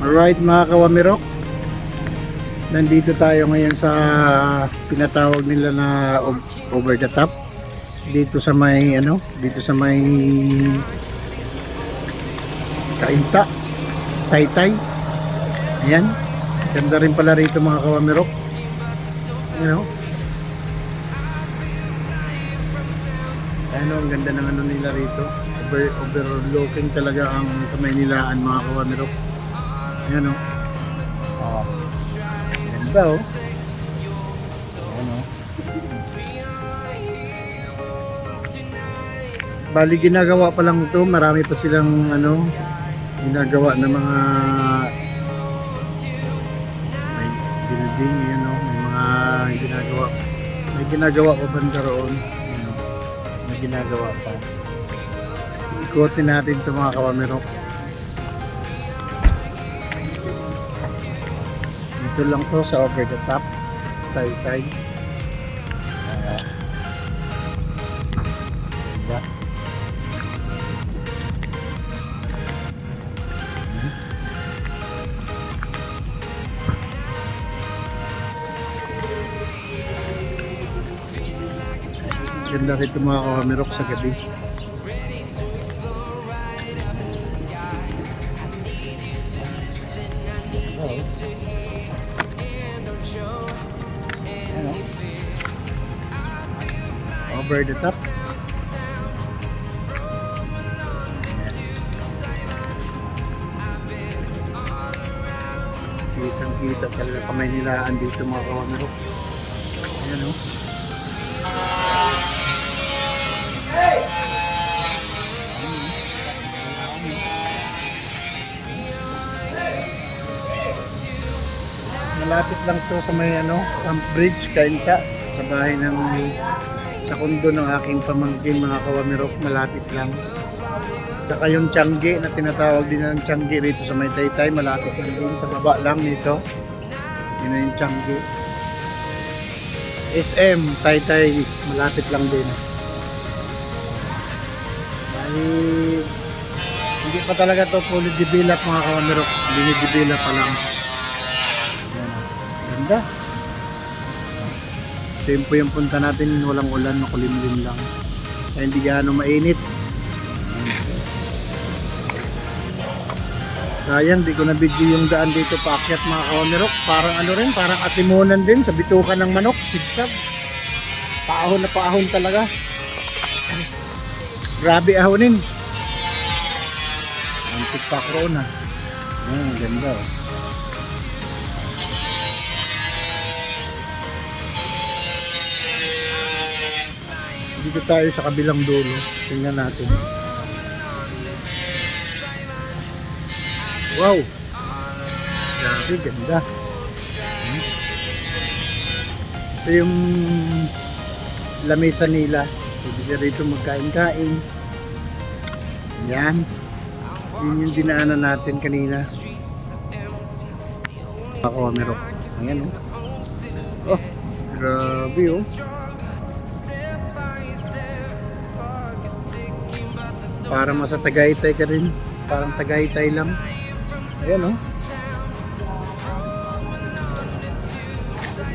Alright mga kawamirok, nandito tayo ngayon sa pinatawag nila na over the top. Dito sa may dito sa may Kainta, Taytay. Ayan, ganda rin pala rito mga kawamirok. Ang ganda ng nila rito. Overlooking talaga ang Kamaynilaan mga kawamirok. Ayan ganda Ayan Bali ginagawa pa lang ito, marami pa silang ginagawa na mga may building, may ginagawa pa banda roon, may ginagawa pa. Ikutin natin ito mga kawamirok. Dito lang to sa over the top Taytay. Ganda rito mga kawamirok sa gabi. Over the top. Kitang-kita talaga Kamaynilaan dito mga kawamirok. Ayan malapit lang to sa may Camp Bridge, Kainta, sa bahay sa kondo ng aking pamangkin mga kawamirok, malapit lang. Saka yung Tiangge na tinatawag din ng Tiangge rito sa may Taytay, malapit lang din, sa baba lang nito. Yun na yung Tiangge. SM Taytay, malapit lang din. Hindi pa talaga to fully develop mga kawamirok, dinidevelop pa lang. Ganda. Tempo yung punta natin, walang ulan, makulimlim lang. Kaya hindi gaano mainit. Sayang, di ko na video yung daan dito paakyat mga kawamirok. Parang parang atimunan din sa bitukan ng manok. Sigsag. Paahon na paahon talaga. Grabe ahonin. Ang tikpak roon ganda Dito tayo sa kabilang dulo. Tingnan natin. Wow! Grabe, ganda. Ito yung lamesa nila. Pwede ka rito magkain-kain. Yan. Yun yung dinaanan natin kanina. Ako, meron. Ayan Oh, grabe Para masa Tagaytay ka rin. Parang Tagaytay lang. Ayan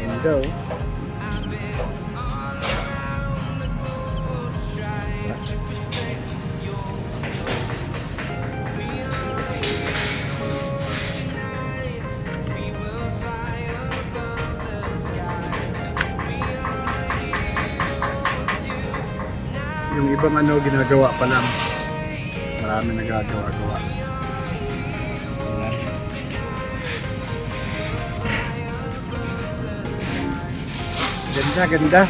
Ganda Yung ibang ginagawa pa lang. Marami nagagawa-gawa. Ganda.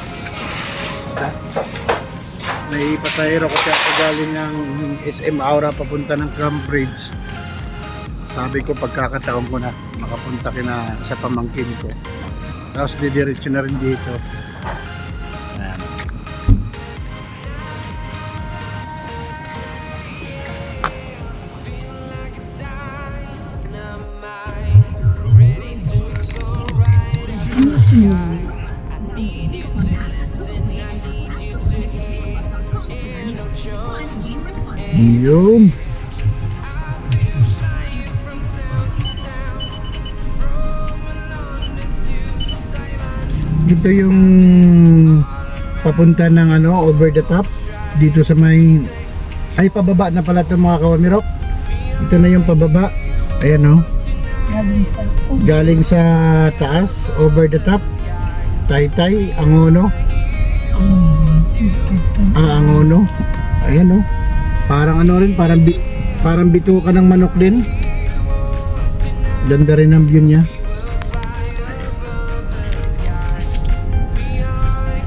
May pasahero kasi ako galing ng SM Aura papunta ng Camp Bridge. Sabi ko pagkakataon ko na makapunta sa pamangkin ko. Tapos didiretso na rin dito. Ayan. Yun. Ito yung papunta ng ano, over the top. Dito sa may, ay pababa na pala ito mga kawamirok. Ito na yung pababa. Ayan o. Galing sa taas, over the top. Taytay, Angono. Angono. Ayan o. Parang ano rin, parang bituka ng manok din. Ganda rin ang view niya.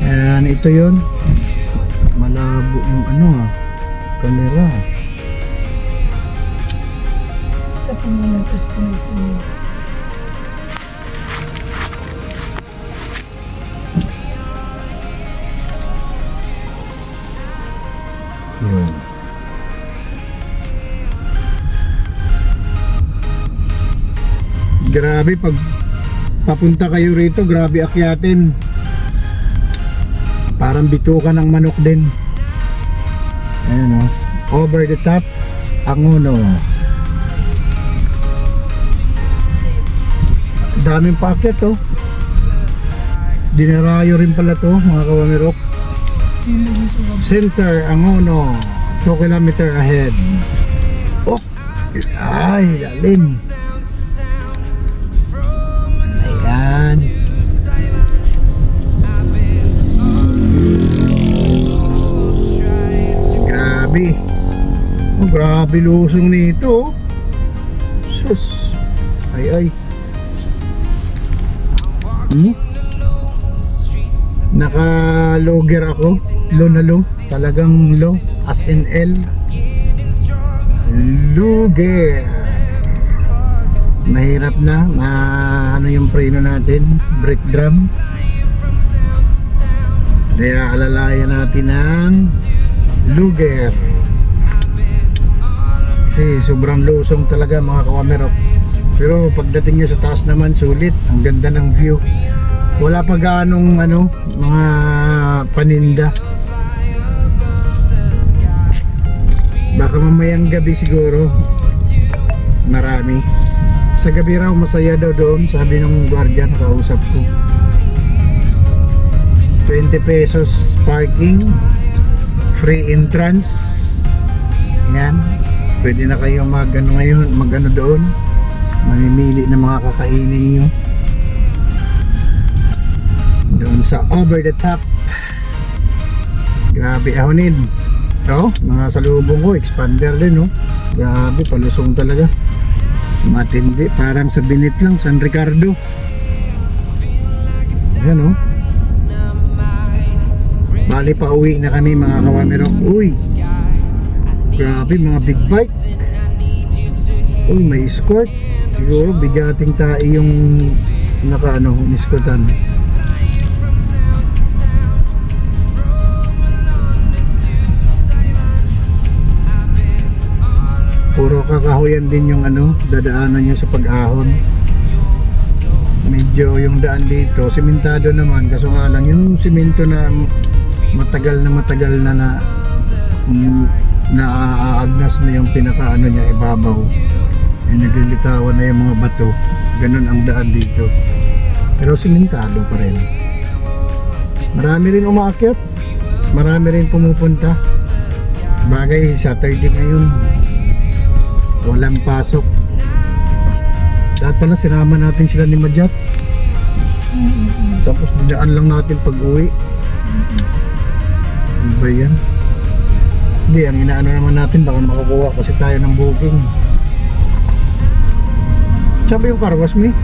Ayan, ito yun. Malabo yung ano camera. Stop mo muna, tapos punasin mo. Yun. Grabe pag papunta kayo rito, grabe akyatin. Parang bituka ng manok din. Ayan o. Over the top, Angono. Daming packet oh. Dinarayo rin pala to mga kawamirok. Center, Angono. 2 kilometer ahead. Oh! Ay, lalim. Ayan. Grabe. Oh, grabe lusong nito. Sus. Ay. Naka-logger ako. Low na low. Talagang low. As in L. Lugger. Mahirap na. Ano yung preno natin? Brake drum. Kaya alalayan natin ng Luger. Kasi sobrang lusong talaga mga kawamerok. Pero pagdating nyo sa taas naman, sulit. Ang ganda ng view. Wala pa ganong mga paninda. Baka mamayang gabi siguro marami. Sa gabi raw masaya daw doon, sabi ng guardian na kausap ko. 20 pesos parking, free entrance. Yan. Pwede na kayo magano doon. Mamimili ng mga kakainin nyo. Doon sa over the top. Grabe ahonin. Mga salubong ko, expander din Grabe, palusong talaga. Matindi, parang sa Binit lang, San Ricardo. Ayan Bali pa uwi na kami mga kawamirok. Uy, grabe mga big bike. Uy, may escort. Siguro bigating tayo yung escortan. Puro kakahuyan din yung dadaanan nyo sa pag-ahon. Medyo yung daan dito simentado naman, kaso nga lang yung simento na matagal na naaagnas na yung pinaka niya, ibabaw. Naglilitawan na yung mga bato. Ganun ang daan dito. Pero simentado pa rin. Marami rin umaakyat. Marami rin pumupunta. Bagay, Saturday ngayon. Walang pasok. Dapat pala sinama natin sila ni Majat. Tapos dinaan lang natin pag uwi. Ano ba yan? Hindi, ang inaano naman natin, baka makakuha kasi tayo ng booking. Sabi yung car wash me.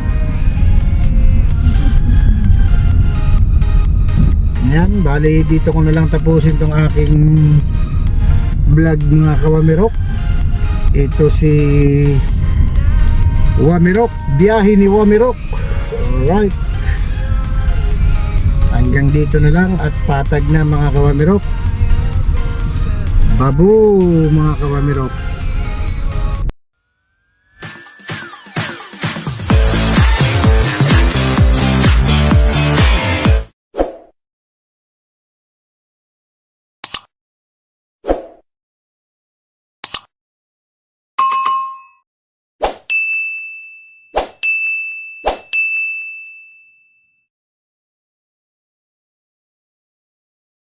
Ayan, bali dito ko na lang tapusin tong aking vlog mga kawamirok. Ito si Wamirok, biyahe ni Wamirok. Alright, hanggang dito na lang at patag na mga kawamirok. Babu mga kawamirok.